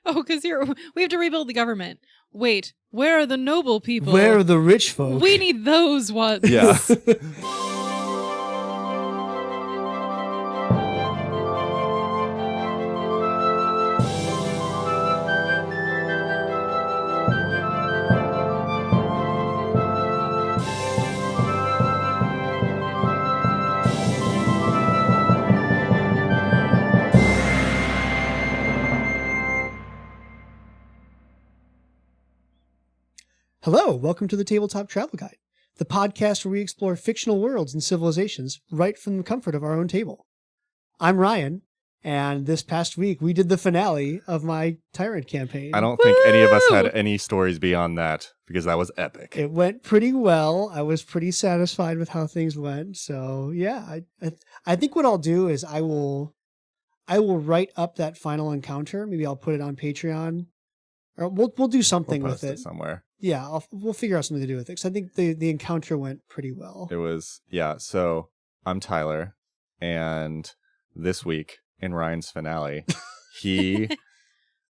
Oh, because we have to rebuild the government. Wait, where are the noble people? Where are the rich folk? We need those ones. Yeah. Hello, welcome to the Tabletop Travel Guide, the podcast where we explore fictional worlds and civilizations right from the comfort of our own table. I'm Ryan, and this past week we did the finale of my Tyrant campaign. I don't think any of us had any stories beyond that because that was epic. It went pretty well. I was pretty satisfied with how things went. So yeah, I think what I'll do is I will write up that final encounter. Maybe I'll put it on Patreon, or we'll do something We'll with post it somewhere. Yeah, we'll figure out something to do with it. Because I think the encounter went pretty well. It was, yeah. So I'm Tyler, and this week in Ryan's finale, he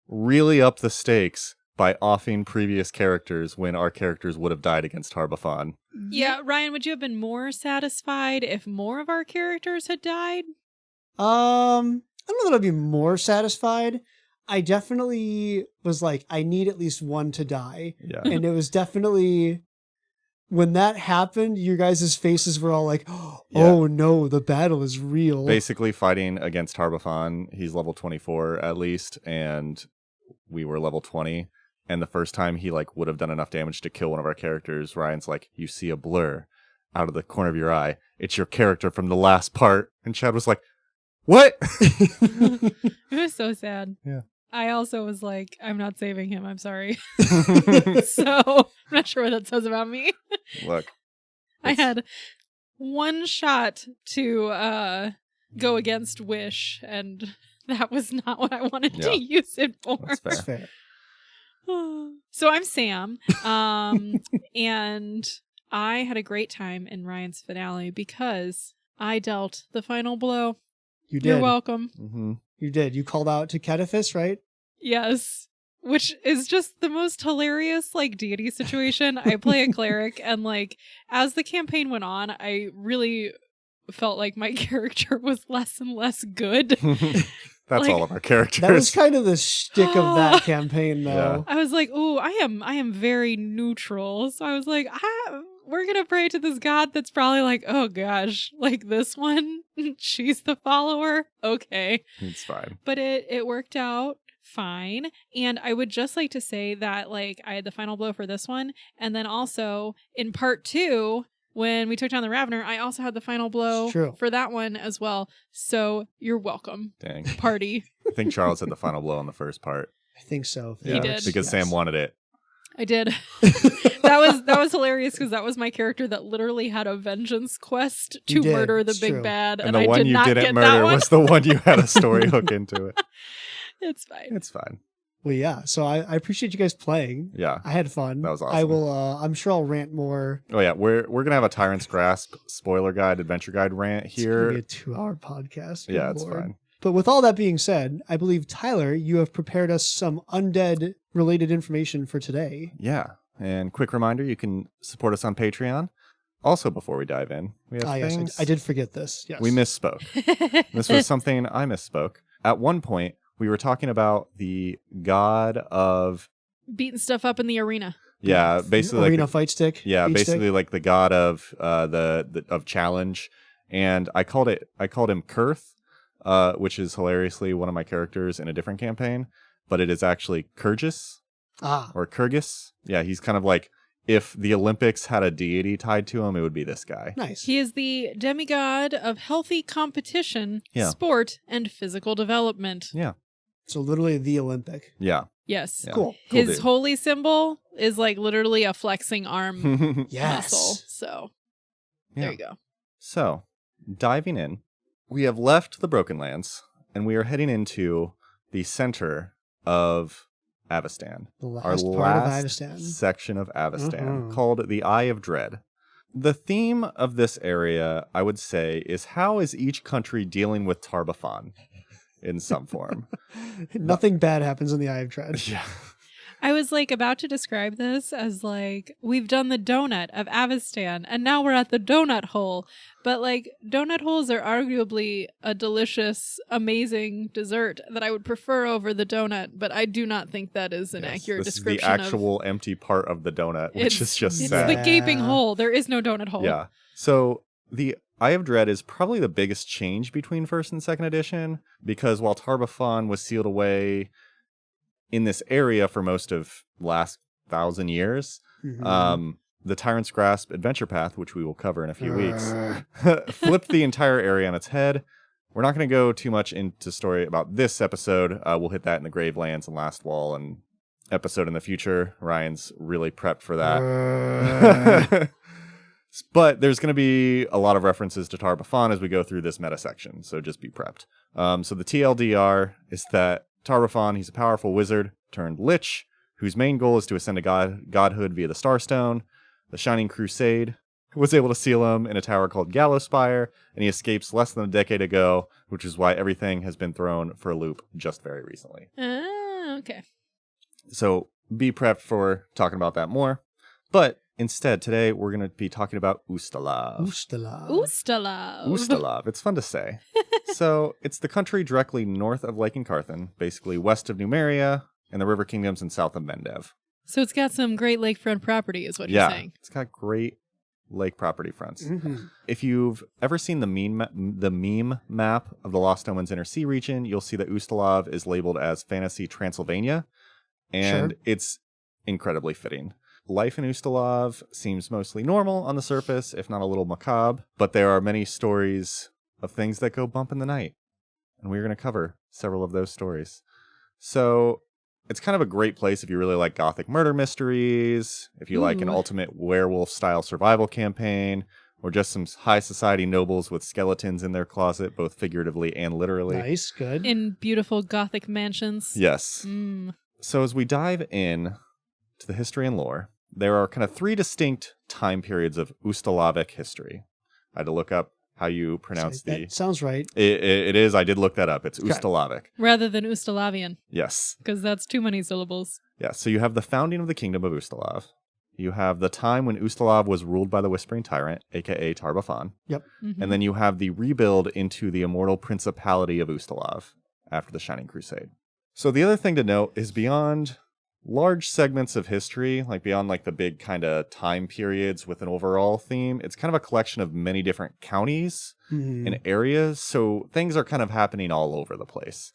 really upped the stakes by offing previous characters when our characters would have died against Harbafon. Yeah, Ryan, would you have been more satisfied if more of our characters had died? I don't know that I'd be more satisfied. I definitely was like, I need at least one to die. Yeah. And it was definitely, when that happened, your guys' faces were all like, oh no, the battle is real. Basically fighting against Harbafon, he's level 24 at least, and we were level 20. And the first time he would have done enough damage to kill one of our characters, Ryan's like, you see a blur out of the corner of your eye. It's your character from the last part. And Chad was like, what? It was so sad. Yeah. I also was like, I'm not saving him. I'm sorry. So I'm not sure what that says about me. Look. I had one shot to go against Wish, and that was not what I wanted to use it for. That's fair. So I'm Sam, and I had a great time in Ryan's finale because I dealt the final blow. You did. You're welcome. Mm-hmm. You did. You called out to Cetaphis, right? Yes. Which is just the most hilarious, deity situation. I play a cleric, and, as the campaign went on, I really felt like my character was less and less good. That's all of our characters. That was kind of the shtick of that campaign, though. I was like, ooh, I am very neutral. So I was like, we're going to pray to this god that's probably like, oh gosh, this one, she's the follower. Okay. It's fine. But it worked out fine. And I would just like to say that, I had the final blow for this one. And then also in part 2, when we took down the Ravener, I also had the final blow for that one as well. So you're welcome. Dang. Party. I think Charles had the final blow on the first part. I think so. He did. Because Sam wanted it. I did. That was hilarious because that was my character that literally had a vengeance quest to murder the big bad, And I the one did you not didn't get murder that one. was the one you had a story hook into it. It's fine. It's fine. Well, yeah. So I appreciate you guys playing. Yeah. I had fun. That was awesome. I will. I'm sure I'll rant more. Oh yeah, we're gonna have a Tyrant's Grasp spoiler guide, adventure guide rant here. It's gonna be a 2-hour podcast. Yeah, Good it's Lord. fine. But with all that being said, I believe Tyler, you have prepared us some undead related information for today. Yeah. And quick reminder, you can support us on Patreon. Also, before we dive in, we have things. Yes, I did forget this. Yes. We misspoke. This was something I misspoke. At one point, we were talking about the god of beating stuff up in the arena. Yeah, basically arena fight stick. Yeah, basically stick. the god of of challenge, and I called him Kurth, which is hilariously one of my characters in a different campaign, but it is actually Kurgis. Or Kurgis. Yeah, he's kind of like, if the Olympics had a deity tied to him, it would be this guy. Nice. He is the demigod of healthy competition, sport, and physical development. Yeah. So literally the Olympic. Yeah. Yes. Yeah. Cool. His dude. holy symbol is literally a flexing arm Yes. muscle. So there you go. So, diving in, we have left the Broken Lands, and we are heading into the center of Avestan. The last our part last of Avestan. section of Avestan, called the Eye of Dread. The theme of this area, I would say, is how is each country dealing with Tarbafon? in some form. Nothing bad happens in the Eye of Dread. Yeah. I was like about to describe this as like, we've done the donut of Avestan and now we're at the donut hole. But like, donut holes are arguably a delicious, amazing dessert that I would prefer over the donut. But I do not think that is an accurate description. This is the actual empty part of the donut, which is just sad. It's the gaping hole. There is no donut hole. Yeah. So the Eye of Dread is probably the biggest change between first and second edition, because while Tar-Baphon was sealed away in this area for most of last 1,000 years, the Tyrant's Grasp adventure path, which we will cover in a few weeks, flipped the entire area on its head. We're not going to go too much into story about this episode. We'll hit that in the Gravelands and Last Wall and episode in the future. Ryan's really prepped for that. But there's going to be a lot of references to Tar-Baphon as we go through this meta section, so just be prepped. So the TLDR is that Tar-Baphon, he's a powerful wizard turned lich, whose main goal is to ascend to godhood via the Starstone. The Shining Crusade was able to seal him in a tower called Gallowspire, and he escapes less than a decade ago, which is why everything has been thrown for a loop just very recently. Okay. So be prepped for talking about that more. But instead, today we're going to be talking about Ustalav. Ustalav. It's fun to say. So it's the country directly north of Lake Encarthen, basically west of Numeria, and the River Kingdoms and south of Mendev. So it's got some great lakefront property, is what you're saying. It's got great lake property fronts. If you've ever seen the meme map of the Lost Omens Inner Sea region, you'll see that Ustalav is labeled as Fantasy Transylvania, and it's incredibly fitting. Life in Ustalav seems mostly normal on the surface, if not a little macabre, but there are many stories of things that go bump in the night, and we're going to cover several of those stories. So it's kind of a great place if you really like gothic murder mysteries, if you like an ultimate werewolf-style survival campaign, or just some high society nobles with skeletons in their closet, both figuratively and literally. Nice, good. In beautiful gothic mansions. Yes. So as we dive in to the history and lore, there are kind of three distinct time periods of Ustalavic history. I had to look up how you pronounce that sounds right. It is. I did look that up. It's Ustalavic. Rather than Ustalavian. Yes. Because that's too many syllables. Yeah, so you have the founding of the kingdom of Ustalav. You have the time when Ustalav was ruled by the Whispering Tyrant, a.k.a. Tar-Baphon. Yep. And then you have the rebuild into the immortal principality of Ustalav after the Shining Crusade. So the other thing to note is beyond large segments of history, like beyond like the big kind of time periods with an overall theme, it's kind of a collection of many different counties and areas. So things are kind of happening all over the place.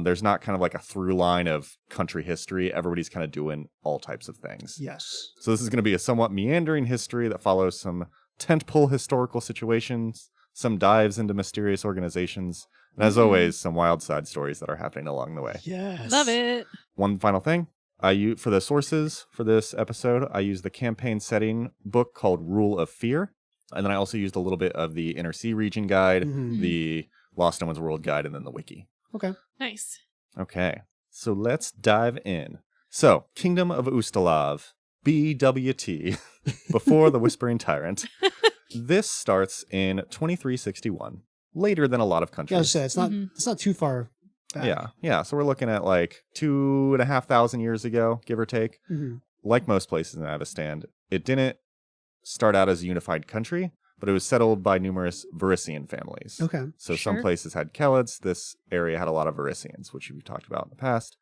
There's not kind of like a through line of country history. Everybody's kind of doing all types of things. Yes. So this is going to be a somewhat meandering history that follows some tentpole historical situations, some dives into mysterious organizations, and as always, some wild side stories that are happening along the way. Yes. Love it. One final thing. For the sources for this episode, I used the campaign setting book called Rule of Fear. And then I also used a little bit of the Inner Sea Region Guide, the Lost Omens World Guide, and then the Wiki. Okay. Nice. Okay. So let's dive in. So, Kingdom of Ustalav, BWT, before the Whispering Tyrant. This starts in 2361, later than a lot of countries. Yeah, I was saying, it's not too far back. Yeah. So we're looking at like 2,500 years ago, give or take. Like most places in Avestan, it didn't start out as a unified country, but it was settled by numerous Varisian families. Okay. So some places had Kelids. This area had a lot of Varisians, which we've talked about in the past.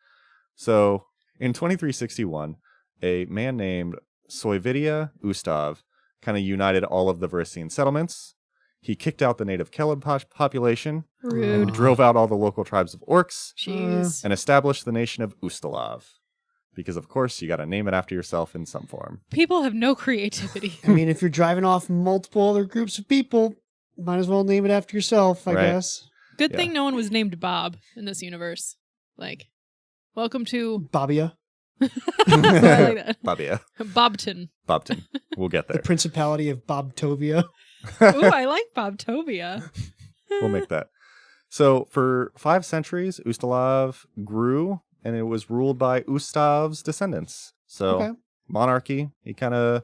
So in 2361, a man named Soividia Ustav kind of united all of the Varisian settlements. He kicked out the native Kelid population, Rude. drove out all the local tribes of orcs, Jeez. and established the nation of Ustalav. Because, of course, you got to name it after yourself in some form. People have no creativity. I mean, if you're driving off multiple other groups of people, might as well name it after yourself, I guess. Good thing no one was named Bob in this universe. Like, welcome to... Babia. I like that. Babia. Bobton. Bobton. We'll get there. The Principality of Bobtovia. Ooh, I like Bobtovia. We'll make that. So, for 5 centuries, Ustalav grew, and it was ruled by Ustav's descendants. So, monarchy, he kind of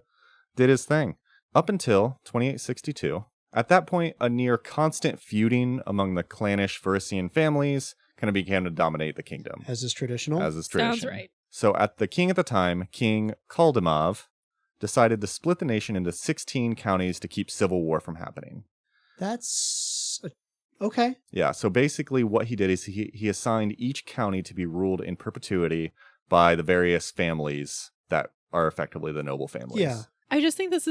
did his thing. Up until 2862. At that point, a near constant feuding among the clannish Varisian families kind of began to dominate the kingdom. As is traditional. As is tradition. Sounds right. So at the time, King Kaldimov, decided to split the nation into 16 counties to keep civil war from happening. That's okay. Yeah, so basically what he did is he assigned each county to be ruled in perpetuity by the various families that are effectively the noble families. Yeah. I just think this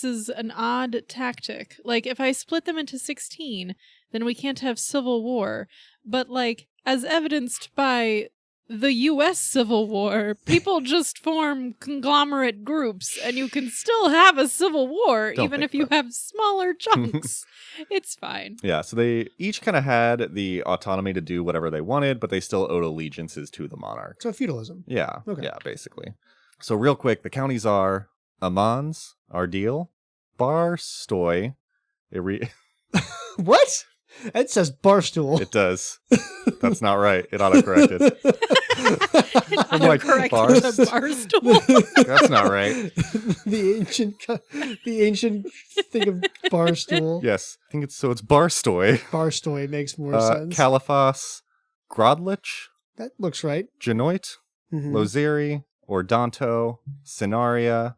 is an odd tactic. Like, if I split them into 16, then we can't have civil war. But, like, as evidenced by the U.S. Civil War, people just form conglomerate groups, and you can still have a civil war, even if you have smaller chunks. It's fine. Yeah, so they each kind of had the autonomy to do whatever they wanted, but they still owed allegiances to the monarch. So feudalism. Yeah, Okay. Yeah, basically. So real quick, the counties are Amans, Ardil, Barstoy. What? It says barstool. It does. That's not right. It autocorrected. I'm like, Correct Barst? the barstool. That's not right. the ancient thing of barstool. Yes, I think it's Barstoy. Barstoy makes more sense. Califas, Grodlich, That looks right. Genoit, Mhm. Lozeri, Ordanto, Sinaria,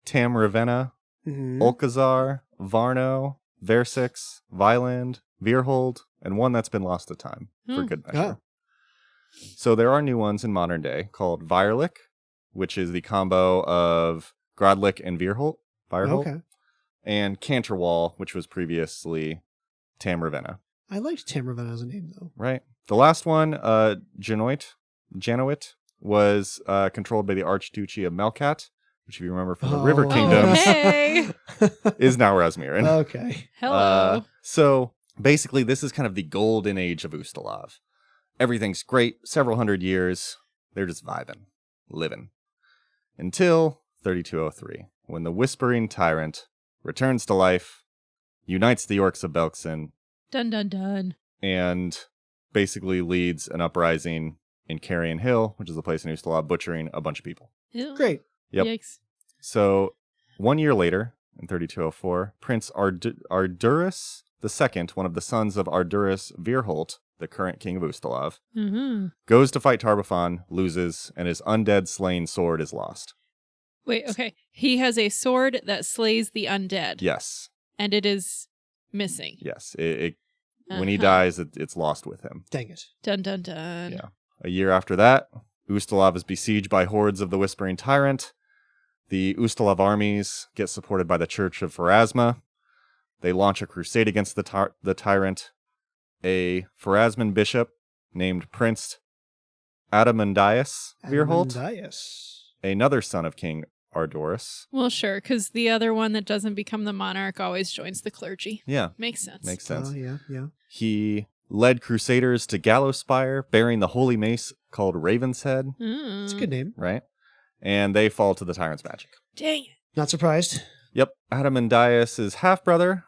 Tam Ravenna, Mhm. Olcazar, Varno, Versix, Viland, Virhold, and one that's been lost to time for good measure. So there are new ones in modern day called Virlik, which is the combo of Grodlich and Virhold, Okay. and Canterwall, which was previously Tam Ravenna. I liked Tamraven as a name, though. Right. The last one, Genoit, was controlled by the Archduchy of Melkat, which, if you remember from the River Kingdoms, hey. is now Razmirin. Okay. Hello. So basically, this is kind of the golden age of Ustalav. Everything's great. Several hundred years, they're just vibing, living. Until 3203, when the Whispering Tyrant returns to life, unites the Orcs of Belkzen, Dun dun dun. and basically leads an uprising in Carrion Hill, which is a place in Ustalav, butchering a bunch of people. Ew. Great. Yep. Yikes. So 1 year later, in 3204, Prince Ardurus II, one of the sons of Ardurus Virholt, the current king of Ustalav, Mm-hmm. goes to fight Tarbafon, loses, and his undead slain sword is lost. Wait, okay. He has a sword that slays the undead. Yes. And it is missing. Yes. When he dies, it's lost with him. Dang it. Dun dun dun. Yeah. A year after that, Ustalav is besieged by hordes of the Whispering Tyrant. The Ustalav armies get supported by the Church of Pharasma. They launch a crusade against the tyrant. A Pharasman bishop named Prince Adamandius Virholt, Adamandius. another son of King Ardorus. Well, sure, because the other one that doesn't become the monarch always joins the clergy. Yeah, Makes sense. makes sense. Oh, yeah. He led crusaders to Gallowspire, bearing the holy mace called Raven's Head, Mm. It's a good name. right? And they fall to the tyrant's magic. Dang it. Not surprised. Yep, Adamandius' half-brother,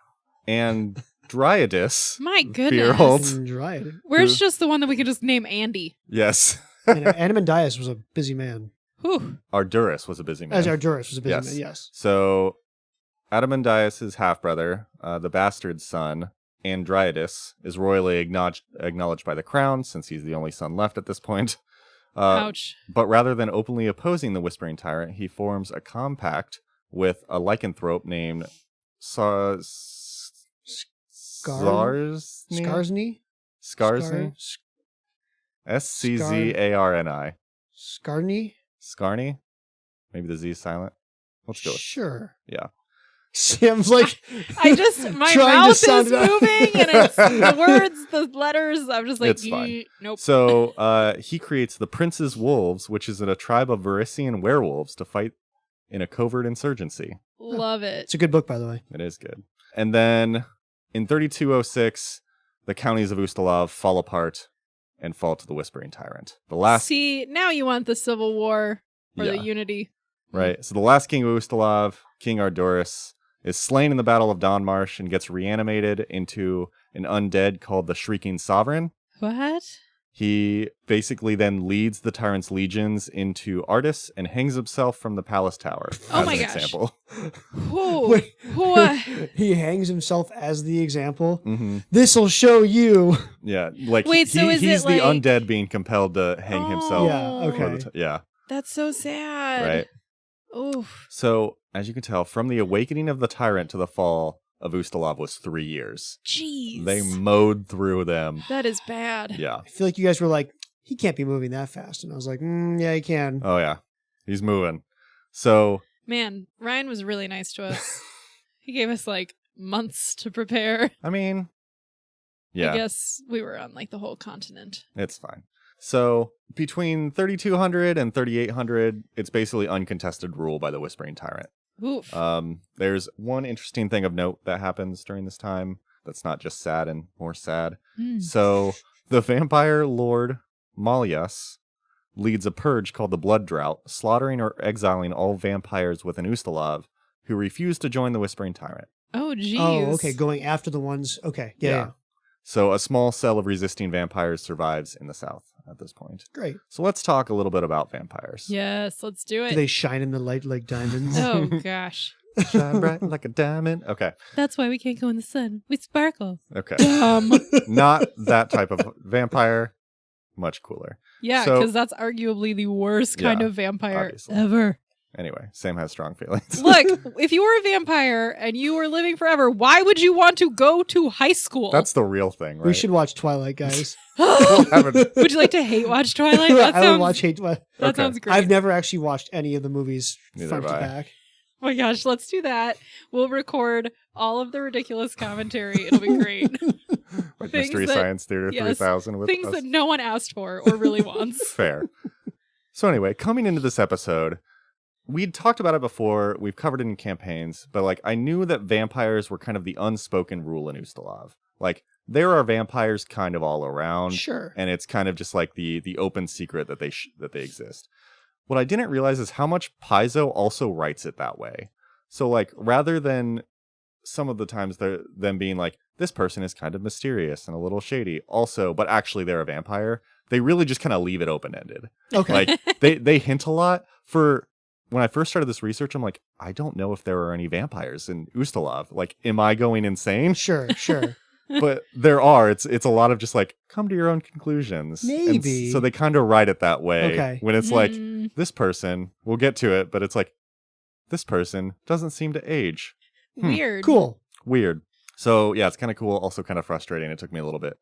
and Dryadus. My goodness. Virholt. Dryad. Where's just the one that we could just name Andy? Yes. Adamandius was a busy man. Whew. Ardurus was a busy man. As Ardurus was a busy Yes. man, yes. So, Adamandius' half-brother, the bastard son, Andriadus, is royally acknowledged by the crown, since he's the only son left at this point. Ouch. But rather than openly opposing the Whispering Tyrant, he forms a compact with a lycanthrope named Skarsny? Skarsny? Sczarni. Skarny? Maybe the Z is silent. Let's go with Sure. Yeah. Sam's like, I just, my trying to mouth is sound it out. moving and it's the words, the letters. I'm just like, It's fine. Nope. So he creates the Prince's Wolves, which is a tribe of Varisian werewolves to fight in a covert insurgency. Love it. it's a good book, by the way. It is good. And then in 3206, the counties of Ustalav fall apart and fall to the Whispering Tyrant. The last, See, now you want the Civil War or the Yeah. Unity. right? So the last king of Ustalav, King Ardorus, is slain in the Battle of Dawnmarsh and gets reanimated into an undead called the Shrieking Sovereign. What? He basically then leads the tyrant's legions into Artis and hangs himself from the palace tower. Oh as my an gosh. Example. Wait. What? He hangs himself as the example. Mm-hmm. This'll show you. Yeah, like Wait, so is he's it like... the undead being compelled to hang himself. Yeah, okay. Yeah, That's so sad. right. Oof. So, as you can tell, from the awakening of the tyrant to the fall of Ustalav was 3 years. Jeez. They mowed through them. That is bad. Yeah. I feel like you guys were like, he can't be moving that fast. And I was like, yeah, he can. Oh, yeah. He's moving. So... Man, Ryan was really nice to us. He gave us like months to prepare. I mean, yeah. I guess we were on like the whole continent. It's fine. So between 3200 and 3800, it's basically uncontested rule by the Whispering Tyrant. Oof. There's one interesting thing of note that happens during this time that's not just sad and more sad. So the vampire lord Malleus leads a purge called the Blood Drought, slaughtering or exiling all vampires within Ustalav who refuse to join the Whispering Tyrant. Oh, jeez. Oh, okay. Going after the ones. Okay. Yeah. So a small cell of resisting vampires survives in the south at this point. Great. So let's talk a little bit about vampires. Yes, let's do Do it. they shine in the light like diamonds? Oh, gosh. Shine bright like a diamond. Okay. That's why we can't go in the sun. We sparkle. Okay. Dumb. Not that type of vampire. Much cooler. Yeah, So- because that's arguably the worst kind Yeah, of vampire obviously. ever. Anyway, Sam has strong feelings. Look, if you were a vampire and you were living forever, why would you want to go to high school? That's the real thing, right? We should watch Twilight, guys. Would you like to hate watch Twilight? That I sounds, would watch Hate Twilight. that Okay. sounds great. I've never actually watched any of the movies Neither front to have I. back. Oh my gosh, let's do that. We'll record all of the ridiculous commentary. It'll be great. Like Things Mystery that- Science Theater yes, 3000 with Things us. that no one asked for or really wants. Fair. So anyway, coming into this episode, we'd talked about it before. We've covered it in campaigns, but like I knew that vampires were kind of the unspoken rule in Ustalav. Like there are vampires kind of all around, Sure. and it's kind of just like the open secret that they exist. What I didn't realize is how much Paizo also writes it that way. So like rather than some of the times them being like, this person is kind of mysterious and a little shady also, but actually they're a vampire, they really just kind of leave it open-ended. Okay. Like they hint a lot. For when I first started this research, I'm like, I don't know if there are any vampires in Ustalav. Like, am I going insane? Sure. But there are. It's a lot of just like, come to your own conclusions. And Maybe. so they kind of write it that way. Okay. When it's like, Mm. this person, we'll get to it, but it's like, this person doesn't seem to age. Weird. Cool. Weird. So yeah, it's kind of cool. Also kind of frustrating. It took me a little bit.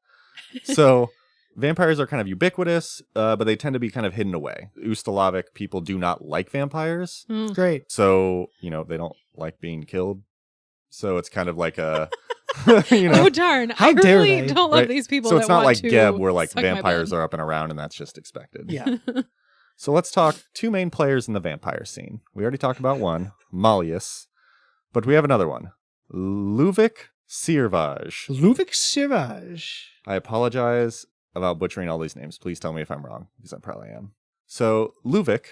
So vampires are kind of ubiquitous, but they tend to be kind of hidden away. Ustalavic people do not like vampires. Mm. Great. So, they don't like being killed. So it's kind of like a, Oh darn! How I dare really they? don't love Right. these people. So it's that not want like to Geb where like suck my vampires blood. are up and around and that's just expected. Yeah. So let's talk two main players in the vampire scene. We already talked about one, Malleus, but we have another one, Luvik Sirvaj. Luvik Siraj. I apologize about butchering all these names. Please tell me if I'm wrong, because I probably am. So Luvik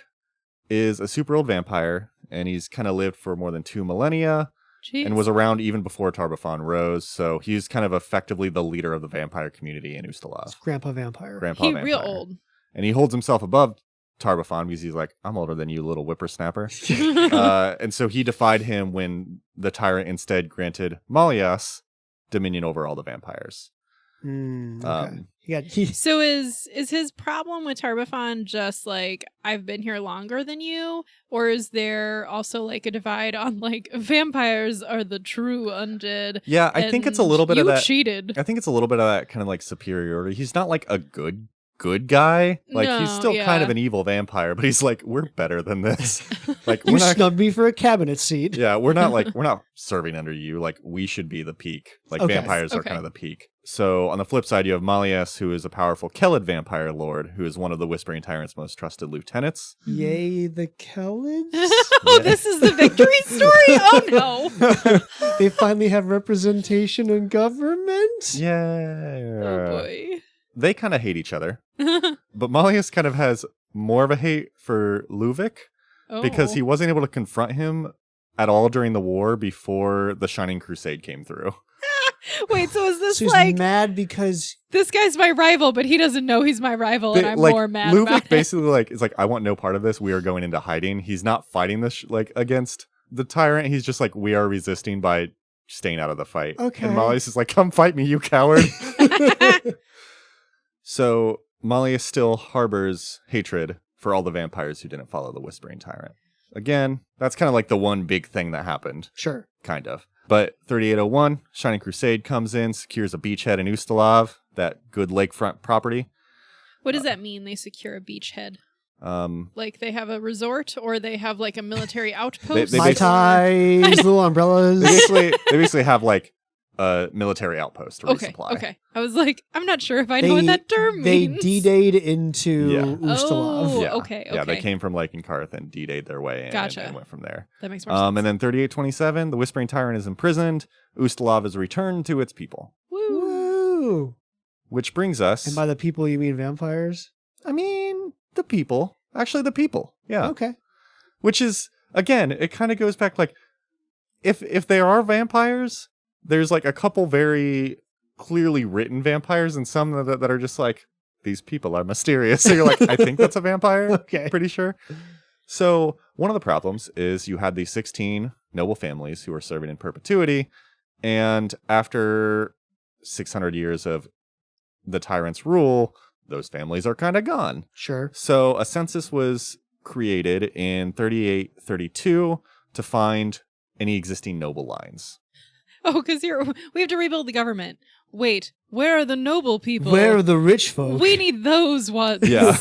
is a super old vampire, and he's kind of lived for more than 2 millennia, Jeez. and was around even before Tarbafon rose. So he's kind of effectively the leader of the vampire community in Ustalav. Grandpa Vampire. Grandpa he vampire. real old. And he holds himself above Tarbafon because he's like, I'm older than you, little whippersnapper. And so he defied him when the tyrant instead granted Malleus dominion over all the vampires. Okay. So is his problem with Tarbafon just like, I've been here longer than you, or is there also like a divide on like vampires are the true undead? Yeah, I think it's a and little bit of you that. cheated. I think it's a little bit of that kind of like superiority. He's not like a good guy. Like he's No, still kind yeah. of an evil vampire, but he's like, we're better than this. Like You we're not. snubbed me for a cabinet seat. Yeah, we're not serving under you. Like we should be the peak. Like Okay. vampires are Okay. kind of the peak. So on the flip side, you have Malleus, who is a powerful Kelid vampire lord, who is one of the Whispering Tyrant's most trusted lieutenants. Yay, the Kellids. Oh, Yeah. this is the victory story? Oh no. They finally have representation in government. Yeah. Oh boy. They kind of hate each other. But Malleus kind of has more of a hate for Luvik because he wasn't able to confront him at all during the war before the Shining Crusade came through. Wait, so is this So he's like mad because this guy's my rival, but he doesn't know he's my rival, and I'm more mad Luvic about it? basically is like, I want no part of this. We are going into hiding. He's not fighting this against the tyrant. He's just like, we are resisting by staying out of the fight. Okay. And Molly's just like, come fight me, you coward. So Malleus still harbors hatred for all the vampires who didn't follow the Whispering Tyrant. Again, that's kind of like the one big thing that happened. Sure. Kind of. But 3801, Shining Crusade comes in, secures a beachhead in Ustalav, that good lakefront property. What does that mean? They secure a beachhead? Um, Like they have a resort, or they have like a military outpost? They Mai basically- tais, little umbrellas. they basically have like a military outpost to resupply. Okay. I was like, I'm not sure if I know what that term They means. D-Dayed into Yeah. Ustalav. Oh, Yeah. okay. Yeah, they came from Lake and Karth and D-Dayed their way in Gotcha. and went from there. That makes more sense. And then 3827, the Whispering Tyrant is imprisoned. Ustalav is returned to its people. Woo. Woo! Which brings us... And by the people, you mean vampires? I mean, the people. Actually, the people. Yeah. Okay. Which is, again, it kind of goes back like, if there are vampires, there's like a couple very clearly written vampires and some that are just like, these people are mysterious. So you're like, I think that's a vampire. Okay. Pretty sure. So one of the problems is you had these 16 noble families who were serving in perpetuity. And after 600 years of the tyrant's rule, those families are kind of gone. Sure. So a census was created in 3832 to find any existing noble lines. Oh, because we have to rebuild the government. Wait, where are the noble people? Where are the rich folk? We need those ones. Yeah.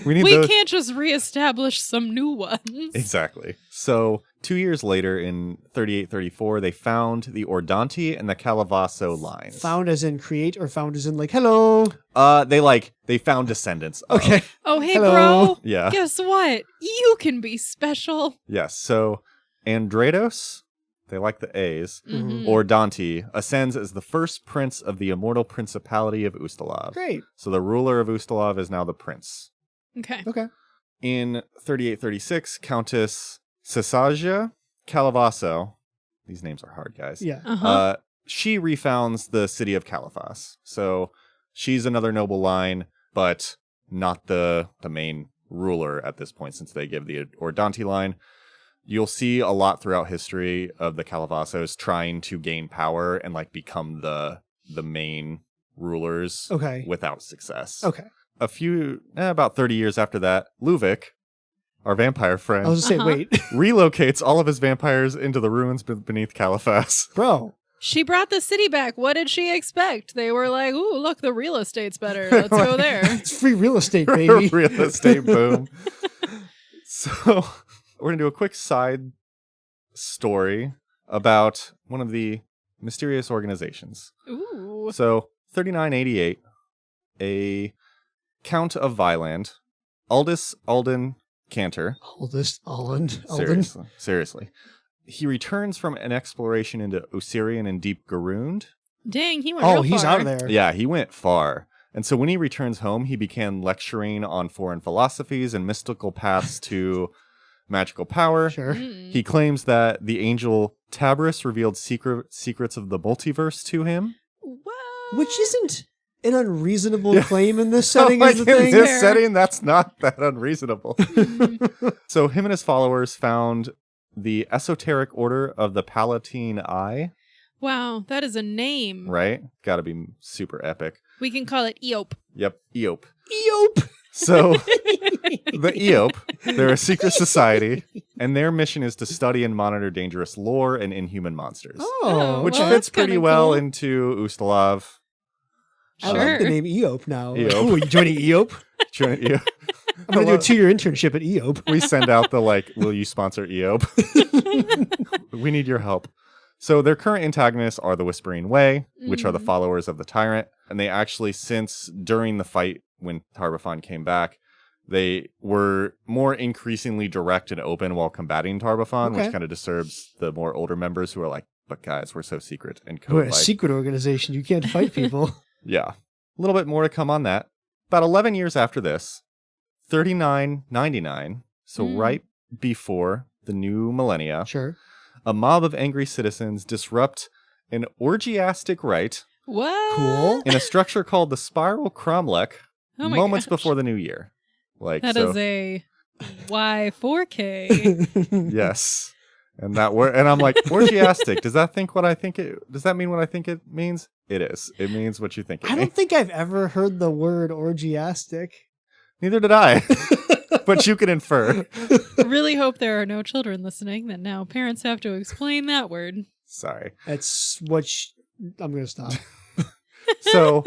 We We can't just reestablish some new ones. Exactly. So 2 years later in 3834, they found the Ordanti and the Calavaso lines. Found as in create or found as in like, hello? They found descendants of. Okay. Oh, hey, Hello. bro. Yeah. Guess what? You can be special. Yes. So Andrados, they like the A's, Mhm. Ordanti, ascends as the first prince of the immortal principality of Ustalav. Great. So the ruler of Ustalav is now the prince. Okay. Okay. In 3836, Countess Sasaja Calavaso, these names are hard, guys. Yeah. Uh-huh. She refounds the city of Califas. So she's another noble line, but not the main ruler at this point, since they give the Ordanti line. You'll see a lot throughout history of the Calavasos trying to gain power and like become the main rulers Okay. without success. Okay. About 30 years after that, Luvic, our vampire friend, I was just Uh-huh. saying, wait, relocates all of his vampires into the ruins beneath Califas. bro. She brought the city back. What did she expect? They were like, ooh, look, the real estate's better. Let's go there. It's free real estate, baby. Real estate boom. So we're going to do a quick side story about one of the mysterious organizations. Ooh. So 3988, a Count of Viland, Aldous Alden Cantor. Oldest Alden. Seriously. He returns from an exploration into Osirian and Deep Garund. Dang, he went Oh, real he's far. out there. Yeah, he went far. And so when he returns home, he began lecturing on foreign philosophies and mystical paths to magical power. Sure. Mm. He claims that the angel Tabris revealed secrets of the multiverse to him. What? Which isn't an unreasonable claim in this setting, Like is the in thing. this Fair. setting, that's not that unreasonable. So him and his followers found the esoteric order of the Palatine Eye, Wow, that is a name. right? Gotta be super epic. We can call it Eop. Yep, Eop. Eop. So the Eop, they're a secret society, and their mission is to study and monitor dangerous lore and inhuman monsters. Oh, which well, fits that's pretty kinda well cool. into Ustalav. I like the Sure. name Eop now. Eop. Ooh, you joining Eop? Eop. I'm going to do a 2-year internship at Eop. We send out the will you sponsor Eop? We need your help. So their current antagonists are the Whispering Way, which are the followers of the Tyrant. And they actually, since during the fight when Tarbafon came back, they were more increasingly direct and open while combating Tarbafon, Okay. which kind of disturbs the more older members who are like, but guys, we're so secret and We're a code-like. secret organization. You can't fight people. Yeah. A little bit more to come on that. About 11 years after this, 3999, so right before the new millennia, Sure. a mob of angry citizens disrupt an orgiastic rite What? Cool. in a structure called the Spiral Cromlech Oh my moments gosh. before the new year. Like That so, is a Y4K. yes. And that word, and I'm like, orgiastic. Does that mean what I think it means? It is. It means what you think it I means. don't think I've ever heard the word orgiastic. Neither did I. But you can infer. Really hope there are no children listening that now parents have to explain that word. Sorry. That's what I'm going to stop. So,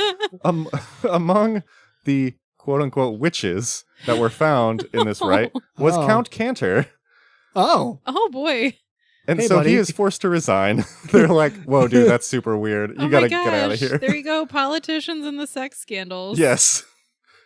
among the quote-unquote witches that were found in this rite was Oh. Count Cantor. Oh. Oh boy. And Hey, so buddy. he is forced to resign. They're like, whoa, dude, that's super weird. You Oh gotta my get out of gosh. here. There you go. Politicians and the sex scandals. Yes.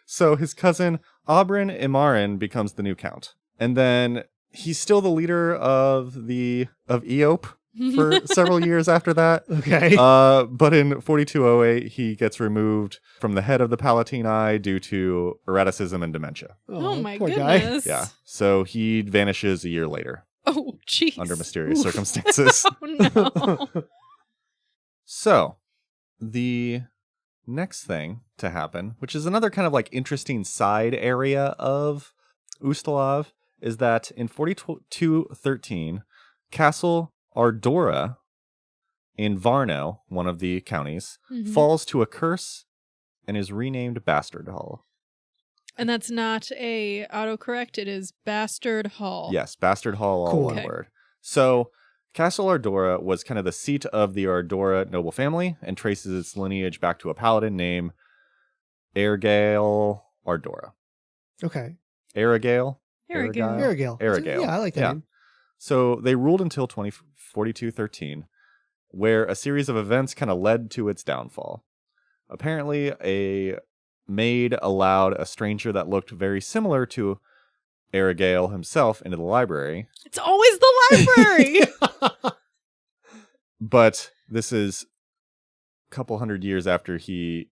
So his cousin, Oberyn Imarin, becomes the new count. And then he's still the leader of Eope for several years after that. Okay. But in 4208, he gets removed from the head of the Palatini due to erraticism and dementia. Oh my poor guy. goodness. Yeah. So he vanishes a year later Oh jeez. under mysterious circumstances. Oh no. So the next thing to happen, which is another kind of like interesting side area of Ustalav, is that in 4213, Castle Ardora in Varno, one of the counties, Mhm. falls to a curse and is renamed Bastard Hall. And that's not a autocorrect, it is Bastard Hall. Yes, Bastard Hall, all Cool. one Okay. word. So Castle Ardora was kind of the seat of the Ardora noble family and traces its lineage back to a paladin named Airgale Ardora. Okay. Aragale? Here we go. Aragale. Aragale. Aragale. Yeah, I like that Yeah. name. So they ruled until 4213, where a series of events kind of led to its downfall. Apparently, a maid allowed a stranger that looked very similar to Aragale himself into the library, It's always the library. but this is a couple hundred years after he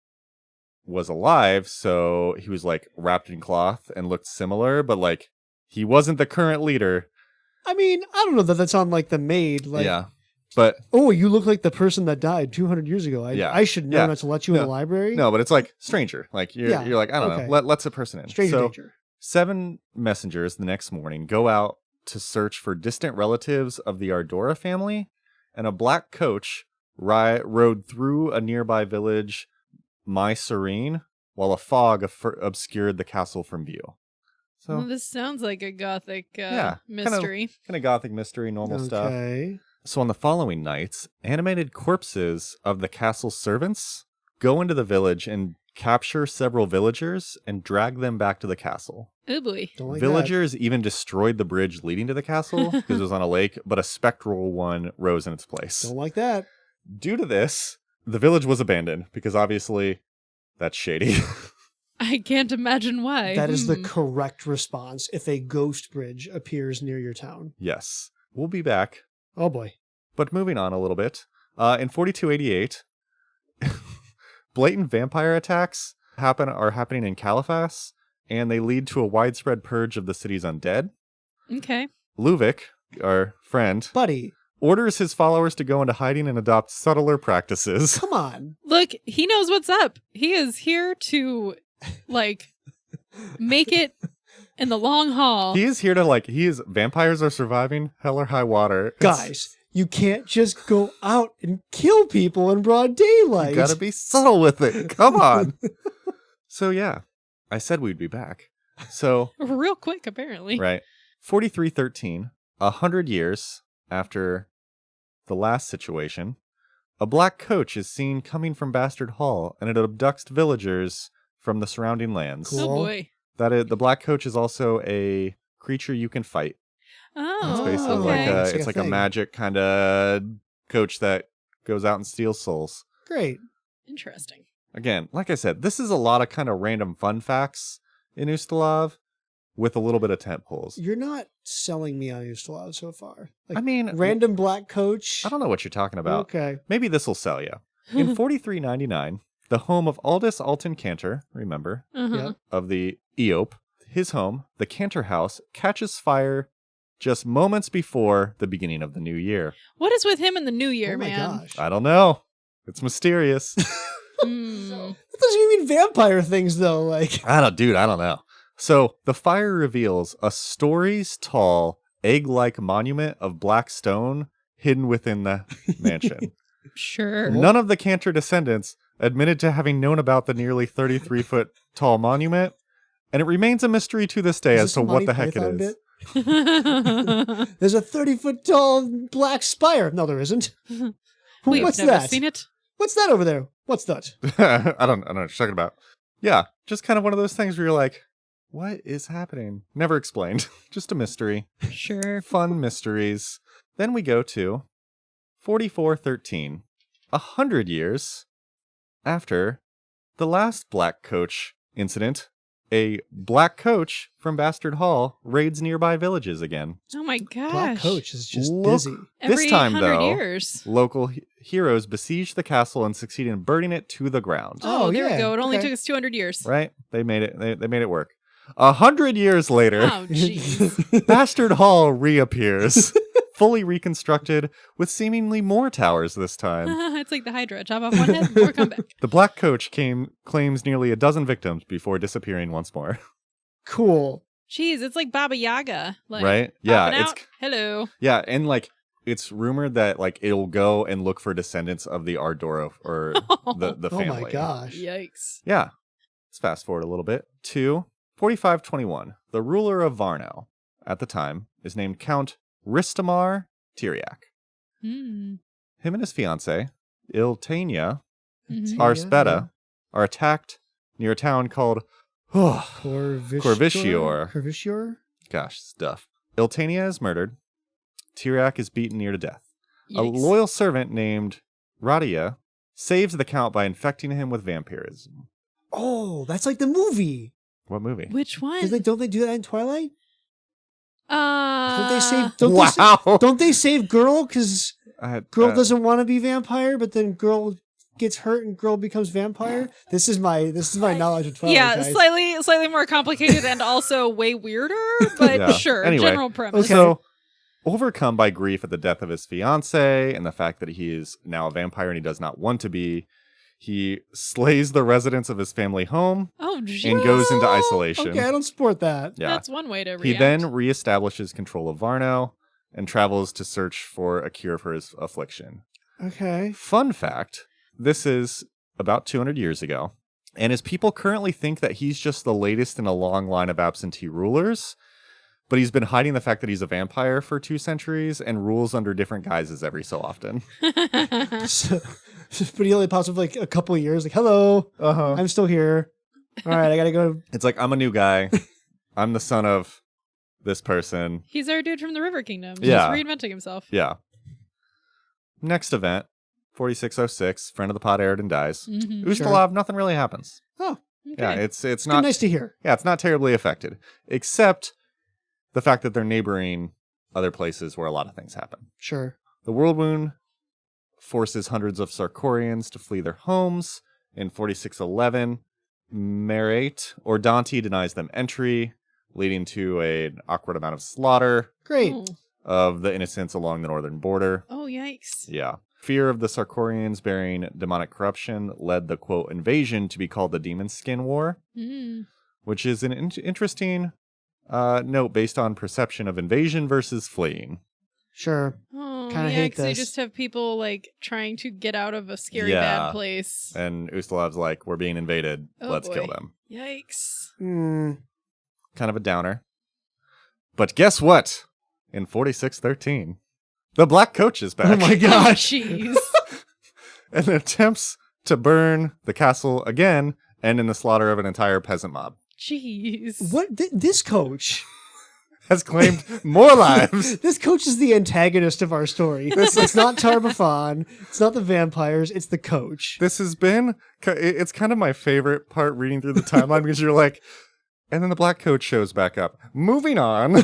was alive, so he was like wrapped in cloth and looked similar, but like he wasn't the current leader. I mean, I don't know that that's on like the maid. Like, Yeah. But oh, you look like the person that died 200 years ago. Yeah. I should know Yeah. not to let you in No. the library. no, but it's like stranger. Like you're Yeah. like, I don't Okay. know, let's a person in. Stranger So danger. 7 messengers the next morning go out to search for distant relatives of the Ardora family, and a black coach rode through a nearby village, My Serene, while a fog obscured the castle from view. So Well, this sounds like a gothic Yeah, mystery. kind of gothic mystery, normal stuff. Okay. So on the following nights, animated corpses of the castle's servants go into the village and capture several villagers and drag them back to the castle. Oh boy. Don't like Villagers even destroyed the bridge leading to the castle because it was on a lake, but a spectral one rose in its that. place. Don't like that. Due to this, the village was abandoned because obviously that's shady. I can't imagine why. That is the correct response if a ghost bridge appears near your town. Yes. We'll be back. Oh boy. But moving on a little bit, in 4288, blatant vampire attacks are happening in Caliphas, and they lead to a widespread purge of the city's undead. Okay. Luvic, our friend, Buddy, orders his followers to go into hiding and adopt subtler practices. come on. Look, he knows what's up. He is here to, like, make it in the long haul. He is here to, vampires are surviving, hell or high water. Guys, you can't just go out and kill people in broad daylight. You gotta be subtle with it. Come on. So yeah, I said we'd be back. So, Real quick, apparently. right. 4313, 100 years after the last situation, a black coach is seen coming from Bastard Hall, and it abducts villagers from the surrounding lands. Cool. Oh boy. The black coach is also a creature you can fight. It's Oh, basically okay. It's like a a thing. magic kind of coach that goes out and steals souls. Great. Interesting. Again, like I said, this is a lot of kind of random fun facts in Ustalav with a little bit of tent poles. You're not selling me on Ustalav so far. Like, I mean, random black coach. I don't know what you're talking about. Okay. Maybe this will sell you. In 4399, the home of Aldous Alton Cantor, remember, Uh-huh. Yeah. of the Eope, his home, the Cantor House, catches fire just moments before the beginning of the new year. What is with him in the new year, Oh my man? gosh. I don't know. It's mysterious. Mm. That doesn't even mean vampire things, though. Like, I don't know. So the fire reveals a stories tall, egg-like monument of black stone hidden within the mansion. Sure. None of the Cantor descendants admitted to having known about the nearly 33-foot tall monument, and it remains a mystery to this day is as this to a what Monty the heck Python it is. bit? There's a 30-foot tall black spire. No, there isn't. We've What's never that? seen it. What's that over there? What's that? I don't know what you're talking about. Yeah, just kind of one of those things where you're like, what is happening? Never explained. Just a mystery. Sure. Fun mysteries. Then we go to 4413, 100 years after the last Black Coach incident. A Black Coach from Bastard Hall raids nearby villages again. Oh my gosh. Black Coach is just Look- busy. Every This time, 100 though, years. Local heroes besiege the castle and succeed in burning it to the ground. Oh, there yeah, we go. It only okay. took us 200 years. Right? They made it. They made it work. 100 years later, Oh, jeez. Bastard Hall reappears, fully reconstructed with seemingly more towers this time. It's like the Hydra. Chop off one head, more come back. The Black Coach claims nearly a dozen victims before disappearing once more. Cool. Jeez, it's like Baba Yaga. Like, Right? Yeah, popping it's out. Hello. yeah, and like it's rumored that like it'll go and look for descendants of the Ardora or the Oh family. my gosh. Yikes. Yeah. Let's fast forward a little bit to 4521. The ruler of Varno at the time is named Count Ristamar Tyriak. Hmm. Him and his fiancée, Iltania Mhm. Arspeta, are attacked near a town called Corvisior. Corvisior? Gosh, stuff. Iltania is murdered. Tyriak is beaten near to death. A Yikes. loyal servant named Radia saves the count by infecting him with vampirism. Oh, that's like the movie. What movie? Which one? Don't they do that in Twilight? Don't they save? Wow. Don't they save girl because girl Uh, doesn't want to be vampire, but then girl gets hurt and girl becomes vampire? This is my knowledge of Twilight. Yeah, guys. slightly more complicated and also way weirder, but Yeah. sure, Anyway, general premise. Okay. So, overcome by grief at the death of his fiancée and the fact that he is now a vampire and he does not want to be, he slays the residents of his family home Oh, geez. and goes into isolation. Okay, I don't support that. Yeah. That's one way to react. He then reestablishes control of Varno and travels to search for a cure for his affliction. Okay. Fun fact, this is about 200 years ago, and his people currently think that he's just the latest in a long line of absentee rulers, but he's been hiding the fact that he's a vampire for 2 centuries and rules under different guises every so often. So, but he only pops up like a couple of years. Like, hello, Uh-huh. I'm still here. All right, I gotta go. It's like, I'm a new guy. I'm the son of this person. He's our dude from the River Kingdom. Yeah. He's reinventing himself. Yeah. Next event, 4606, friend of the pod Aridin dies. Mhm. Ustalav, nothing really happens. Oh, Okay. Yeah, it's not not nice to hear. Yeah, it's not terribly affected, except the fact that they're neighboring other places where a lot of things happen. Sure. The World Wound forces hundreds of Sarkorians to flee their homes. In 4611, Merate or Dante denies them entry, leading to an awkward amount of slaughter Great. Oh. of the innocents along the northern border. Oh, yikes. Yeah. Fear of the Sarkorians bearing demonic corruption led the, quote, invasion to be called the Demon Skin War, Mm. which is an interesting note based on perception of invasion versus fleeing. Sure. Oh, Kinda yeah, hate 'cause they this. just have people like trying to get out of a scary Yeah. bad place. And Ustalav's like, we're being invaded. Oh, Let's boy. kill them. Yikes. Kind of a downer. But guess what? In 4613, the Black Coach is back. Oh my Oh, gosh. jeez. And attempts to burn the castle again and in the slaughter of an entire peasant mob. Jeez. What? This coach? Has claimed more lives. This coach is the antagonist of our story. It's not Tarbafon. It's not the vampires. It's the coach. This has been, it's kind of my favorite part reading through the timeline because you're like, and then the Black Coach shows back up. Moving on.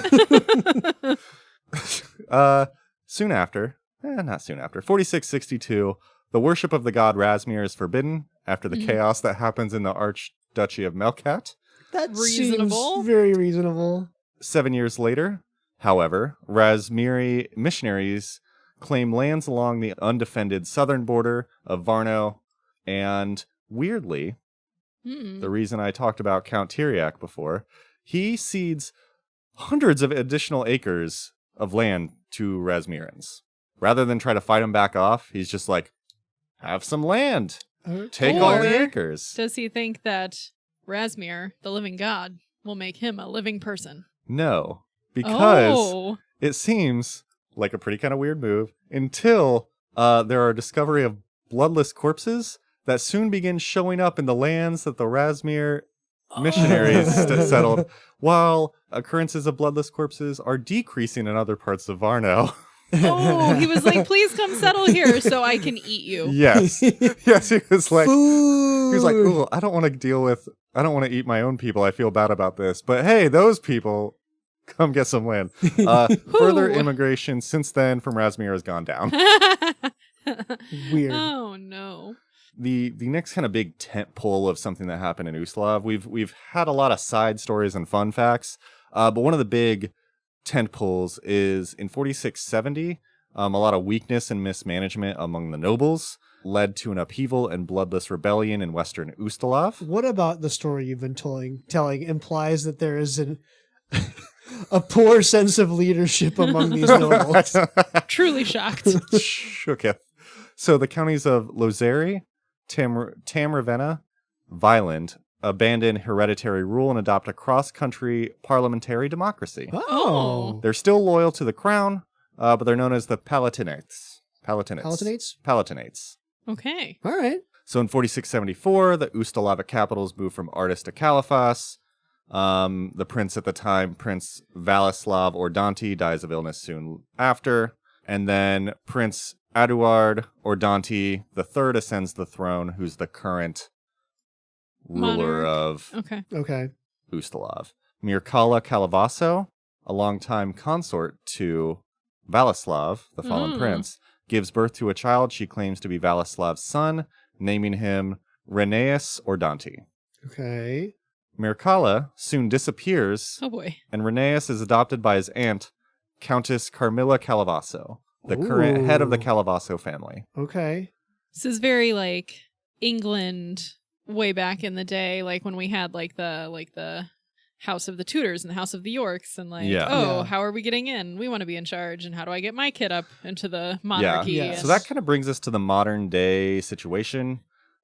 Soon after, not soon after, 4662, the worship of the god Razmir is forbidden after the chaos that happens in the Archduchy of Melkat. That Reasonable. seems very reasonable. 7 years later, However, Razmiri missionaries claim lands along the undefended southern border of Varno, and weirdly, the reason I talked about Count Tyriak before, he cedes hundreds of additional acres of land to Razmirans. Rather than try to fight him back off, he's just like, have some land. Take all the acres. Does he think that Razmir, the living god, will make him a living person? No, because it seems like a pretty kind of weird move until there are discovery of bloodless corpses that soon begin showing up in the lands that the Razmir missionaries settled, while occurrences of bloodless corpses are decreasing in other parts of Varno. Oh, he was like, please come settle here so I can eat you. Yes. Yes, he was like, Food. he was like, ooh, I don't want to eat my own people. I feel bad about this. But hey, those people, come get some land. Further immigration since then from Razmir has gone down. Weird. Oh, no. The next kind of big tent pole of something that happened in Ustalav, we've had a lot of side stories and fun facts, but one of the big tent poles is in 4670, a lot of weakness and mismanagement among the nobles led to an upheaval and bloodless rebellion in western Ustalav. What about the story you've been telling implies that there is a poor sense of leadership among these nobles? Truly shocked. Okay. So the counties of Lozeri, Tamravenna, Violent abandon hereditary rule and adopt a cross-country parliamentary democracy. Oh. They're still loyal to the crown, but they're known as the Palatinates. Palatinates. Okay. All right. So in 4674, the Ustalavic capitals moved from Ardis to Caliphas. The prince at the time, Prince Valislav Ordanti, dies of illness soon after. And then Prince Eduard Ordanti III ascends the throne, who's the current ruler of Ustalav. Mircalla Calavaso, a longtime consort to Valislav, the fallen prince, gives birth to a child she claims to be Valislav's son, naming him Renaeus Ordanti. Okay. Mircalla soon disappears. Oh boy. And Renaeus is adopted by his aunt, Countess Carmilla Calavaso, the current head of the Calavaso family. Okay. This is very like England way back in the day, like when we had like the House of the Tudors and the House of the Yorks, and how are we getting in? We want to be in charge, and how do I get my kid up into the monarchy? Yeah. So that kind of brings us to the modern day situation.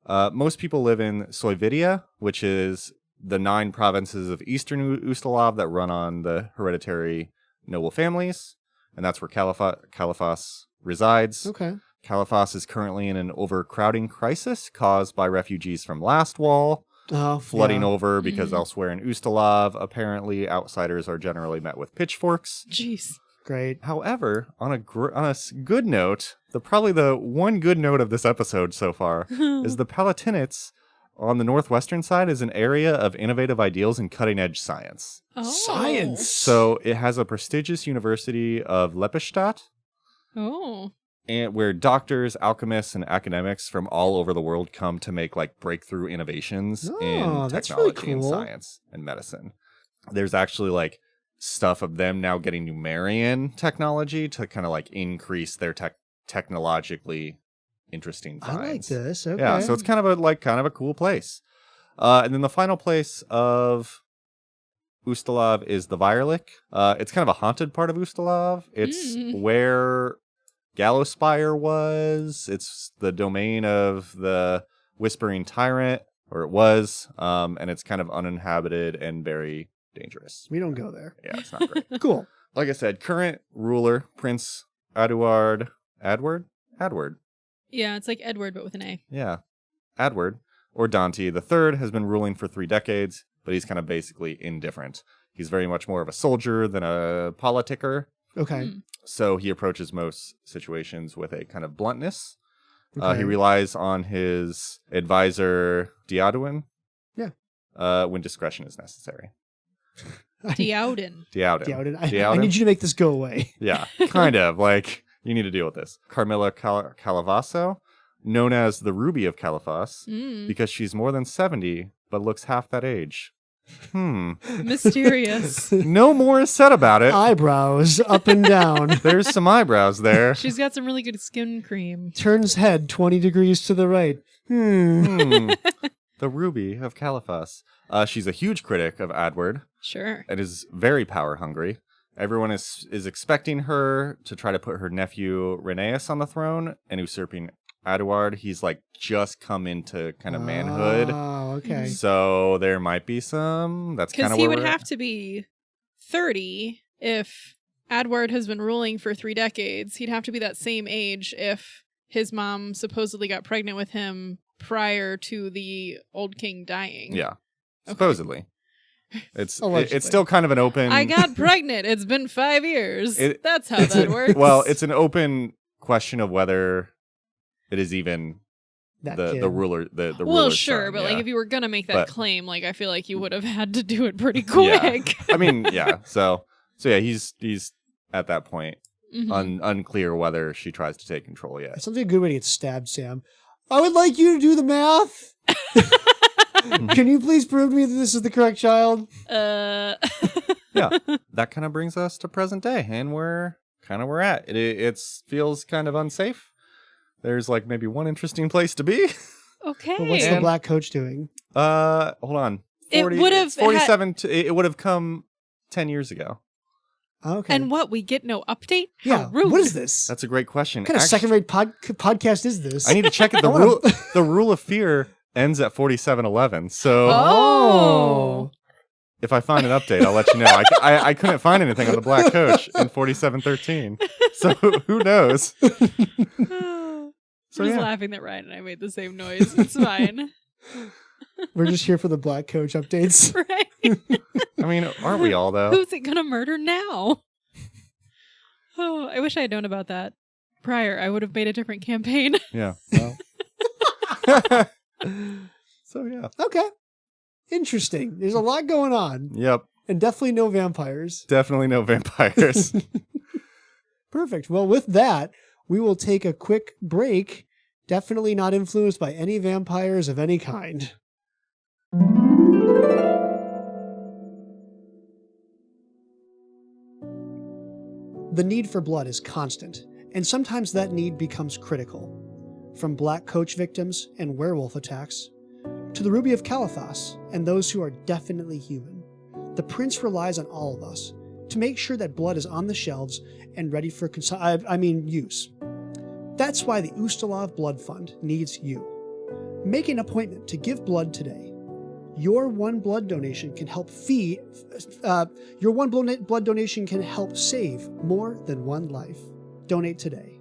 Most people live in Soividia, which is the 9 provinces of eastern Ustalav that run on the hereditary noble families, and that's where Caliphas resides. Okay. Caliphas is currently in an overcrowding crisis caused by refugees from Last Wall, flooding over because elsewhere in Ustalav, apparently outsiders are generally met with pitchforks. Jeez. Great. However, on a good note, probably the one good note of this episode so far is the Palatinates on the northwestern side is an area of innovative ideals and cutting-edge science. Oh. Science. So it has a prestigious university of Lepestadt. Oh. And where doctors, alchemists, and academics from all over the world come to make like breakthrough innovations in technology and science and medicine. There's actually like stuff of them now getting Numerian technology to kind of like increase their technologically interesting finds. I like this. Okay. Yeah, so it's kind of a cool place. And then the final place of Ustalav is the Viralik. It's kind of a haunted part of Ustalav. It's where Gallowspire was. It's the domain of the Whispering Tyrant, or it was, and it's kind of uninhabited and very dangerous. We don't go there. Yeah, it's not great. Cool. Like I said, current ruler, Prince Eduard. Yeah, it's like Edward, but with an A. Yeah, Edward Ordanti III has been ruling for 3 decades, but he's kind of basically indifferent. He's very much more of a soldier than a politicker. Okay. So he approaches most situations with a kind of bluntness. Okay. He relies on his advisor, Diaduin, when discretion is necessary. Diaudin. I need you to make this go away. Yeah, kind of. Like, you need to deal with this. Carmilla Calavaso, known as the Ruby of Caliphas, because she's more than 70, but looks half that age. Mysterious. No more is said about it. Eyebrows up and down. There's some eyebrows there. She's got some really good skin cream. Turns head 20 degrees to the right. The Ruby of Caliphas. She's a huge critic of Adward Sure. and is very power hungry. Everyone is expecting her to try to put her nephew Rheneas on the throne and usurping Adward. He's like just come into kind of manhood. Oh, okay. So there might be some. That's kind Because of he where would we're have at. to be 30 if Adward has been ruling for 3 decades. He'd have to be that same age if his mom supposedly got pregnant with him prior to the old king dying. Yeah, Okay. supposedly. It's Allegedly. it's still kind of an open. I got pregnant. It's been 5 years. That's how it's that a- works. Well, it's an open question of whether it is even That the kid. ruler the well, ruler's sure, son, but yeah. like if you were gonna make that But- claim, like I feel like you would have had to do it pretty Yeah. quick. I mean, yeah. So yeah, he's at that point Mhm. unclear whether she tries to take control yet. It's something a good way to get stabbed, Sam. I would like you to do the math. Can you please prove to me that this is the correct child? Yeah, that kind of brings us to present day, and we're at. It feels kind of unsafe. There's like maybe one interesting place to be. Okay. But what's the black coach doing? Hold on. It would have 47. It would have come 10 years ago. Okay. And what, we get no update? How yeah. rude. What is this? That's a great question. What kind of second-rate podcast is this? I need to check it. I wanna- The rule of fear ends at 4711. So Oh. if I find an update, I'll let you know. I couldn't find anything on the black coach in 4713. So who knows? I'm just laughing that Ryan and I made the same noise. It's fine. We're just here for the black coach updates. Right? I mean, aren't we all though? Who's it gonna murder now? Oh, I wish I had known about that prior. I would have made a different campaign. Yeah. Well. So yeah. Okay. Interesting. There's a lot going on. Yep. And definitely no vampires. Definitely no vampires. Perfect. Well, with that, we will take a quick break. Definitely not influenced by any vampires of any kind. The need for blood is constant, and sometimes that need becomes critical. From black coach victims and werewolf attacks, to the Ruby of Caliphas and those who are definitely human, the Prince relies on all of us to make sure that blood is on the shelves and ready for use. That's why the Ustalav Blood Fund needs you. Make an appointment to give blood today. Your one blood donation can help blood donation can help save more than one life. Donate today.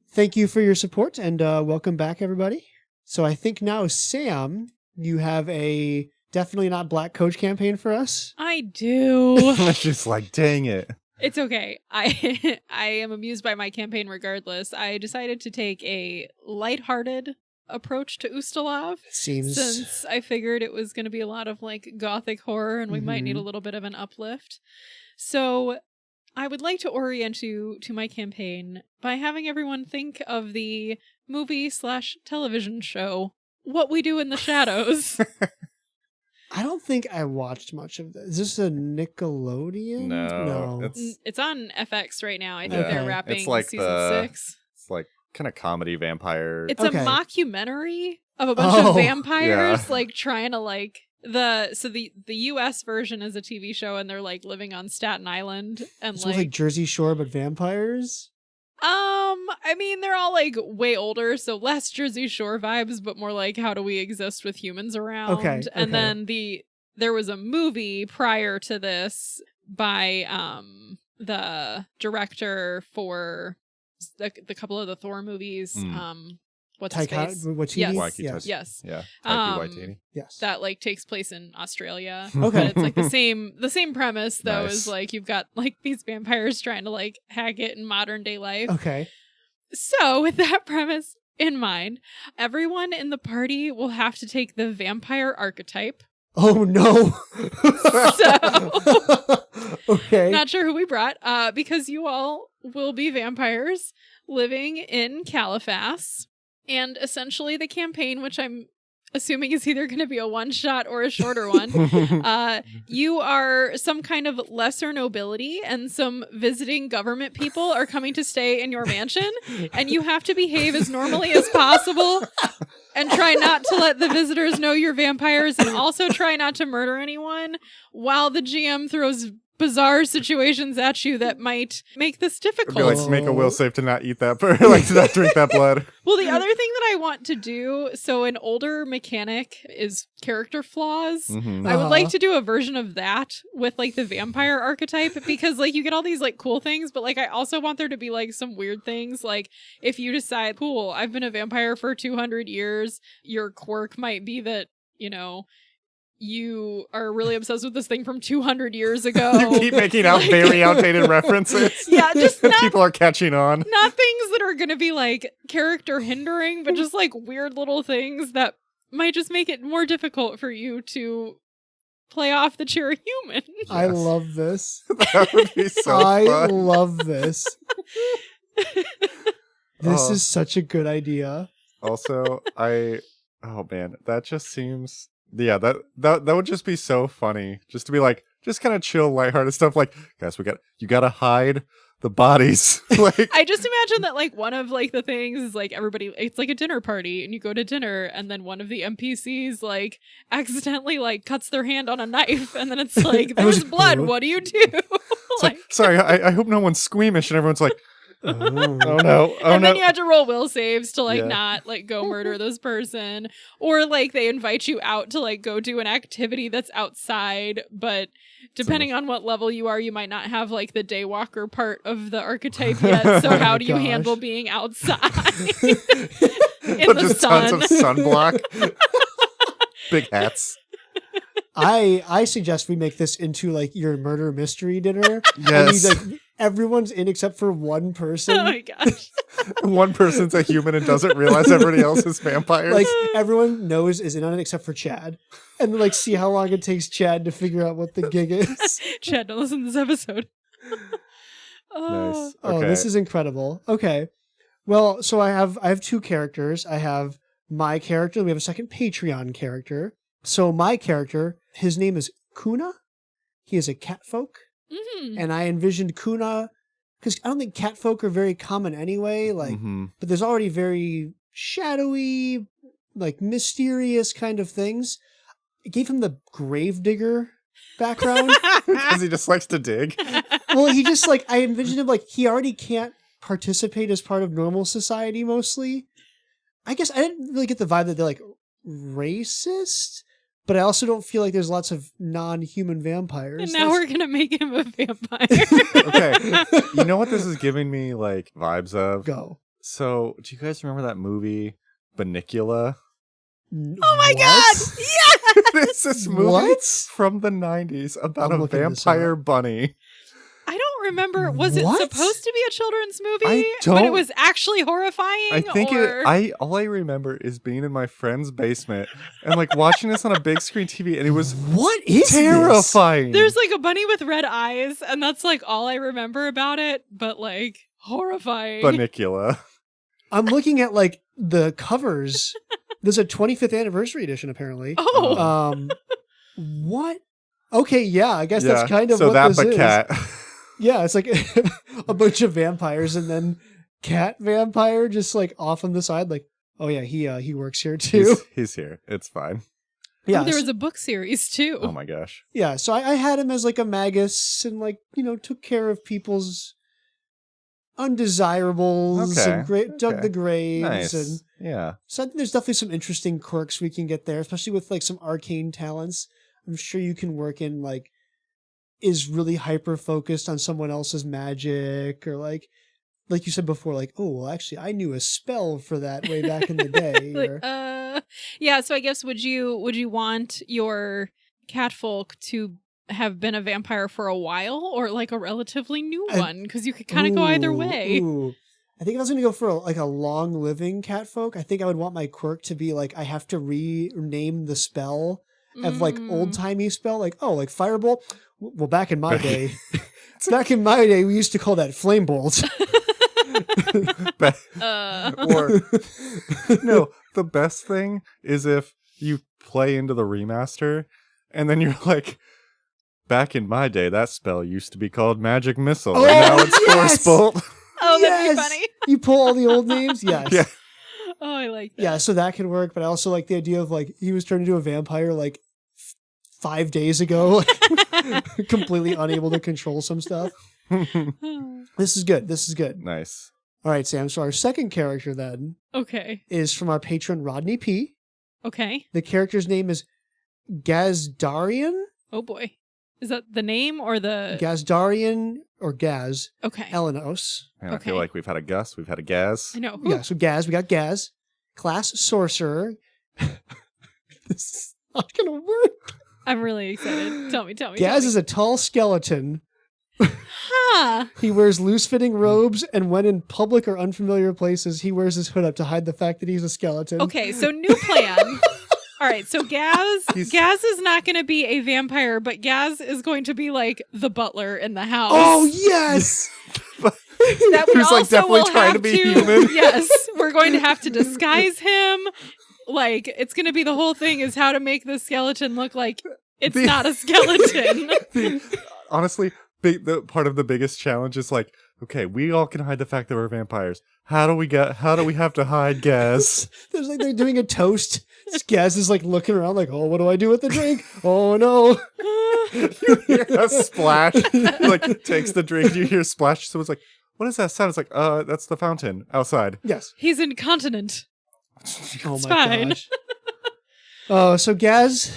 Thank you for your support and welcome back, everybody. So I think now, Sam, you have a definitely not black coach campaign for us. I do. It's just like, dang it. It's okay. I am amused by my campaign regardless. I decided to take a lighthearted approach to Ustalav. Seems Since I figured it was going to be a lot of like gothic horror and we might need a little bit of an uplift. So I would like to orient you to my campaign by having everyone think of the movie/television show What We Do in the Shadows. I don't think I watched much of this. Is this a Nickelodeon? No. It's on FX right now. I think Okay. they're wrapping It's like season 6. It's like kind of comedy vampire. It's Okay. a mockumentary of a bunch of vampires like trying to like the US version is a TV show and they're like living on Staten Island and It's like Jersey Shore but vampires. I mean they're all like way older, so less Jersey Shore vibes, but more like how do we exist with humans around. Okay. And then there was a movie prior to this by the director for the couple of the Thor movies. What's his face? Waititi? Yes. Waikiki. Yes. Yeah. Taiki Waititi. Yes. That like takes place in Australia. Okay. But it's like the same premise though. Nice. Is like you've got like these vampires trying to like hack it in modern day life. Okay. So with that premise in mind, everyone in the party will have to take the vampire archetype. Oh no. So okay. not sure who we brought, because you all will be vampires living in Caliphas. And essentially the campaign, which I'm assuming is either going to be a one-shot or a shorter one, you are some kind of lesser nobility and some visiting government people are coming to stay in your mansion, and you have to behave as normally as possible and try not to let the visitors know you're vampires, and also try not to murder anyone while the GM throws bizarre situations at you that might make this difficult. Be like, make a will save to not eat that, like to not drink that blood. Well, the other thing that I want to do, so an older mechanic is character flaws. Mm-hmm. I would like to do a version of that with like the vampire archetype, because like you get all these like cool things, but like I also want there to be like some weird things. Like if you decide, cool, I've been a vampire for 200 years, your quirk might be that, you know, you are really obsessed with this thing from 200 years ago. You keep making out very outdated references. Yeah, just not, people are catching on. Not things that are going to be like character hindering, but just like weird little things that might just make it more difficult for you to play off that you're a human. Yes. I love this. That would be so fun. Love this. This is such a good idea. Also, oh man, that just seems... Yeah, that would just be so funny. Just to be like, just kind of chill, lighthearted stuff. Like, guys, you gotta hide the bodies. Like, I just imagine that like one of like the things is like everybody, it's like a dinner party, and you go to dinner, and then one of the NPCs like accidentally like cuts their hand on a knife, and then it's like there's blood. What do you do? like, sorry, I hope no one's squeamish, and everyone's like, oh no, and then you had to roll will saves to like not like go murder this person, or like they invite you out to like go do an activity that's outside, but depending on what level you are, you might not have like the daywalker part of the archetype yet. So how do you handle being outside in the just sun? Tons of sunblock, big hats. I suggest we make this into like your murder mystery dinner. Yes. And like, everyone's in except for one person. Oh my gosh. One person's a human and doesn't realize everybody else is vampires. Like everyone is in on it except for Chad. And like see how long it takes Chad to figure out what the gig is. Chad, don't listen to this episode. Nice. Okay. Oh, this is incredible. Okay. Well, so I have two characters. I have my character, and we have a second Patreon character. So my character, his name is Kuna. He is a catfolk. Mm-hmm. And I envisioned Kuna, because I don't think catfolk are very common anyway. Like, but there's already very shadowy, like mysterious kind of things. I gave him the gravedigger background. Because he just likes to dig. Well, he just like, I envisioned him like, he already can't participate as part of normal society mostly. I guess I didn't really get the vibe that they're like racist. But I also don't feel like there's lots of non-human vampires. And now we're going to make him a vampire. Okay. You know what this is giving me, like, vibes of? Go. So, do you guys remember that movie, Bunnicula? Oh my God! Yeah! It's this movie from the 90s about a vampire bunny. I don't remember. Was it supposed to be a children's movie? I don't. But it was actually horrifying? I think all I remember is being in my friend's basement and like watching this on a big screen TV, and it was terrifying. There's like a bunny with red eyes, and that's like all I remember about it, but like horrifying. Bunnicula. I'm looking at like the covers. There's a 25th anniversary edition apparently. Oh. What? Okay, yeah, I guess that's kind of so what that this but is. cat. Yeah, it's like a bunch of vampires, and then cat vampire just like off on the side, like, oh yeah, he works here too. He's here. It's fine. Yeah, there was a book series too. Oh my gosh. Yeah, so I had him as like a magus, and like, you know, took care of people's undesirables and dug the graves. Nice. And so I think there's definitely some interesting quirks we can get there, especially with like some arcane talents. I'm sure you can work in like is really hyper focused on someone else's magic, or like you said before, like, oh well, actually I knew a spell for that way back in the day. Like, yeah, so I guess would you want your catfolk to have been a vampire for a while, or like a relatively new one? Because you could kind of go either way. I think if I was going to go for a long living catfolk, I think I would want my quirk to be like I have to rename the spell of like old timey spell, like, oh, like firebolt. Well, back in my day, we used to call that flame bolt. Or no, the best thing is if you play into the remaster and then you're like, back in my day, that spell used to be called Magic Missile, and now it's Force Bolt. Oh, that'd be funny. You pull all the old names? Yes. Yeah. Oh, I like that. Yeah, so that could work, but I also like the idea of like he was turned into a vampire like 5 days ago, completely unable to control some stuff. This is good. This is good. Nice. All right, Sam. So our second character then Okay. is from our patron Rodney P. Okay. The character's name is Gazdarian. Oh boy. Is that the name or the... Gazdarian or Gaz. Okay. Elenos. Man, I feel like we've had a Gus, we've had a Gaz. I know. Yeah, so Gaz, we got Gaz. Class Sorcerer. This is not going to work. I'm really excited. Tell me. Gaz is a tall skeleton. Huh. He wears loose-fitting robes, and when in public or unfamiliar places, he wears his hood up to hide the fact that he's a skeleton. Okay, so new plan. All right, so Gaz is not going to be a vampire, but Gaz is going to be like the butler in the house. Oh, yes! That we Who's also like definitely will trying have to be human. Yes, we're going to have to disguise him. Like, it's going to be the whole thing is how to make the skeleton look like it's not a skeleton. Honestly, the part of the biggest challenge is like, okay, we all can hide the fact that we're vampires. How do we have to hide Gaz? There's like they're doing a toast. Gaz is like looking around like, oh, what do I do with the drink? Oh no. You hear a splash. He, like, takes the drink, you hear a splash. So it's like, what does that sound? It's like, that's the fountain outside. Yes. He's incontinent. Oh It's my fine. gosh. Oh, so Gaz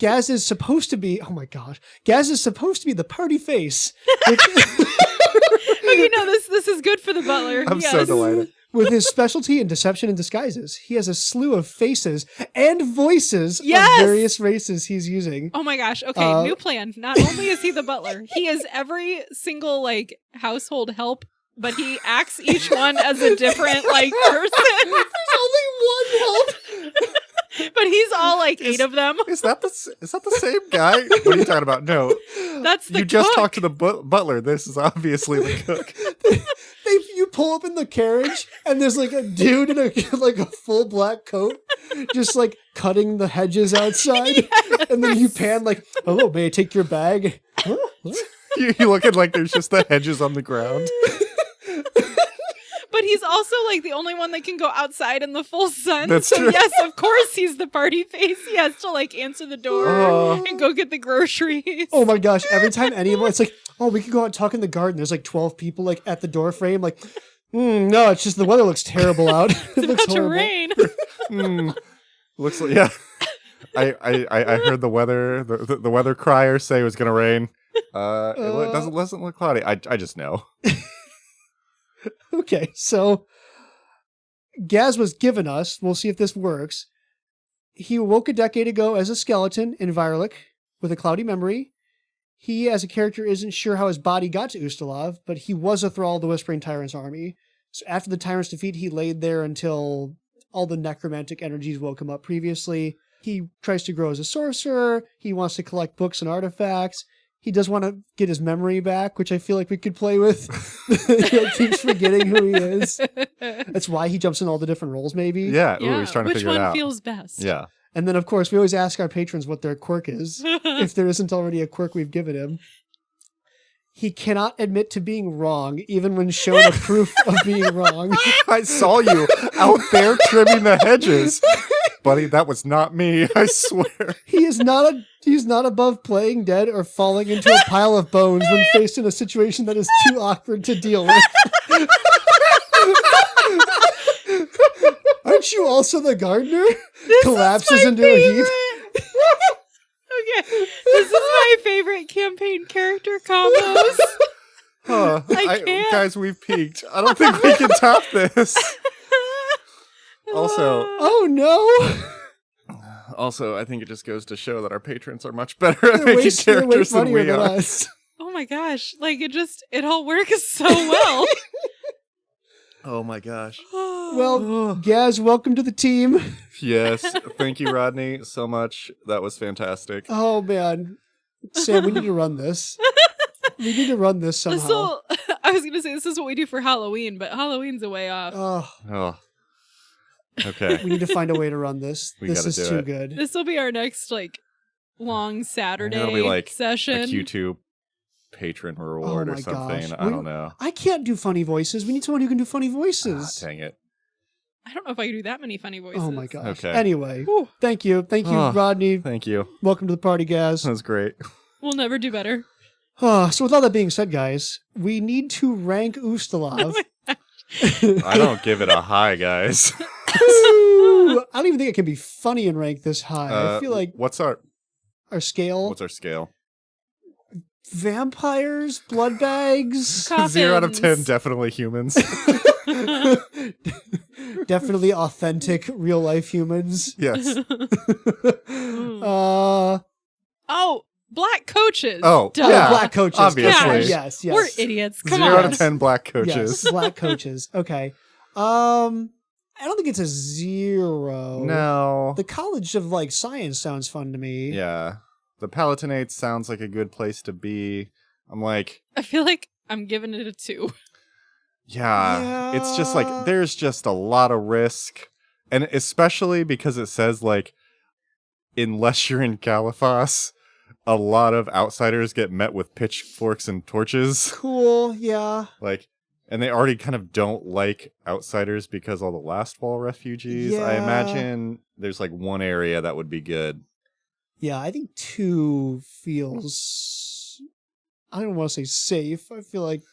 is supposed to be, oh my gosh. Gaz is supposed to be the party face. Okay, no, this is good for the butler. I'm so delighted. With his specialty in deception and disguises, he has a slew of faces and voices of various races he's using. Oh my gosh. Okay, new plan. Not only is he the butler, he is every single like household help, but he acts each one as a different like person. There's only one help. But he's all like 8 of them. Is that the same guy? What are you talking about? No, That's the you just cook. talked to the butler. This is obviously the cook. You pull up in the carriage and there's like a dude in a full black coat just like cutting the hedges outside. Yes. And then you pan like, hello, may I take your bag? Huh? You looking like there's just the hedges on the ground. But he's also like the only one that can go outside in the full sun. That's so true. yes, of course he's the party face. He has to like answer the door and go get the groceries. Oh my gosh, every time anyone, it's like, oh, we could go out and talk in the garden. There's like 12 people like at the door frame. Like, no, it's just the weather looks terrible out. It's about to rain. Looks like, yeah. I heard the weather crier say it was going to rain. It doesn't look cloudy. I just know. Okay, so Gaz was given us, we'll see if this works. He awoke a decade ago as a skeleton in Viralik with a cloudy memory. He, as a character, isn't sure how his body got to Ustalav, but he was a thrall of the Whispering Tyrant's army. So after the Tyrant's defeat, he laid there until all the necromantic energies woke him up previously. He tries to grow as a sorcerer. He wants to collect books and artifacts. He does want to get his memory back, which I feel like we could play with. He keeps forgetting who he is. That's why he jumps in all the different roles, maybe. Yeah, he's trying to figure it out. Which one feels best? Yeah. And then, of course, we always ask our patrons what their quirk is, if there isn't already a quirk we've given him. He cannot admit to being wrong, even when shown a proof of being wrong. I saw you out there trimming the hedges. Buddy, that was not me, I swear. He's not above playing dead or falling into a pile of bones when faced in a situation that is too awkward to deal with. Aren't you also the gardener? This Collapses is my into a heap. Okay, this is my favorite campaign character combos. Huh. I can't. Guys, we've peaked. I don't think we can top this. Oh no! Also, I think it just goes to show that our patrons are much better at making characters than we are. Us. Oh my gosh, like it all works so well. Oh my gosh. Well, Gaz, welcome to the team. Yes. Thank you, Rodney, so much. That was fantastic. Oh man. Sam, we need to run this. We need to run this somehow. I was gonna say this is what we do for Halloween, but Halloween's a way off. Oh. Okay. We need to find a way to run this. We This gotta is do too it. good. This will be our next long Saturday It'll be like session. a Q2 patron reward Oh or my something. gosh. I don't know. I can't do funny voices. We need someone who can do funny voices. Dang it. I don't know if I can do that many funny voices. Oh my gosh. Okay. Anyway, Whew. thank you. Thank you, Oh. Rodney. Thank you. Welcome to the party, guys. That was great. We'll never do better. So with all that being said, guys, we need to rank Ustalav. I don't give it a high, guys. Ooh, I don't even think it can be funny and rank this high. I feel like what's our scale, scale? vampires, blood bags, Coffins. 0 out of 10, definitely humans. definitely authentic real life humans. Yes. Oh, black coaches. Oh, Duh. yeah. Black coaches. Obviously. Yes. We're idiots. Come 0 on. out of 10 black coaches. Yes, black coaches. Okay. I don't think it's a 0. No. The College of Science sounds fun to me. Yeah. The Palatinate sounds like a good place to be. I'm like, I feel like I'm giving it a 2. yeah. It's just like, there's just a lot of risk. And especially because it says, unless you're in Caliphas, a lot of outsiders get met with pitchforks and torches. Cool, yeah. And they already kind of don't like outsiders because all the last wall refugees. I Yeah. imagine there's one area that would be good. Yeah, I think 2 feels... I don't want to say safe. I feel like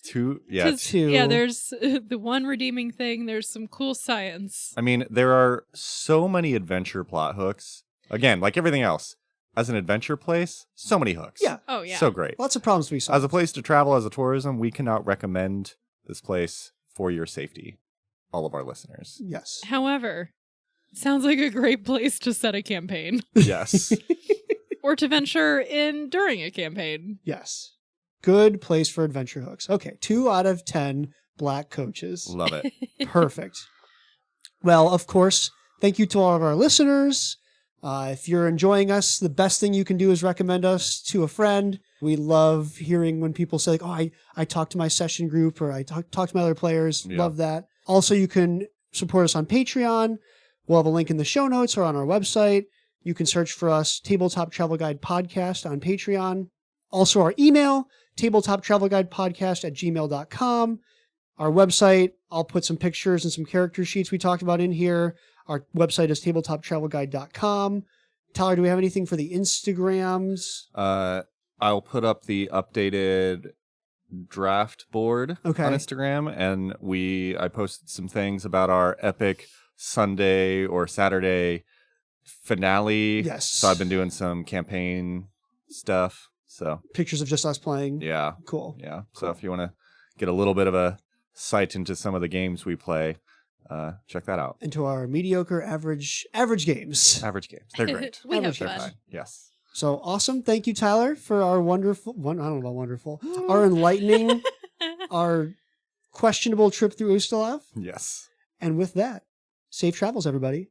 2, yeah. 2. Yeah, there's the one redeeming thing. There's some cool science. I mean, there are so many adventure plot hooks. Again, like everything else, as an adventure place, so many hooks. Yeah. Oh, yeah. So great. Lots of problems to be solved. As a place to travel, as a tourism, we cannot recommend this place for your safety. All of our listeners. Yes. However, sounds like a great place to set a campaign Yes. or to venture in during a campaign. Yes. Good place for adventure hooks. Okay, 2 out of 10 black coaches. Love it. Perfect. Well, of course, thank you to all of our listeners. If you're enjoying us, the best thing you can do is recommend us to a friend. We love hearing when people say, I talked to my session group or I talked to my other players. Yeah. Love that. Also, you can support us on Patreon. We'll have a link in the show notes or on our website. You can search for us, Tabletop Travel Guide Podcast on Patreon. Also, our email, tabletoptravelguidepodcast@gmail.com. Our website, I'll put some pictures and some character sheets we talked about in here. Our website is tabletoptravelguide.com. Tyler, do we have anything for the Instagrams? I'll put up the updated draft board on Instagram, and I posted some things about our epic Sunday or Saturday finale. Yes. So I've been doing some campaign stuff. So Pictures of just us playing. yeah. Cool. Yeah. So Cool. if you want to get a little bit of a sight into some of the games we play, check that out. Into our mediocre, average games. Average games. They're great. We have Average They're fun. fine. Yes. So awesome. Thank you, Tyler, for our our enlightening, our questionable trip through Ustalav. Yes. And with that, safe travels, everybody.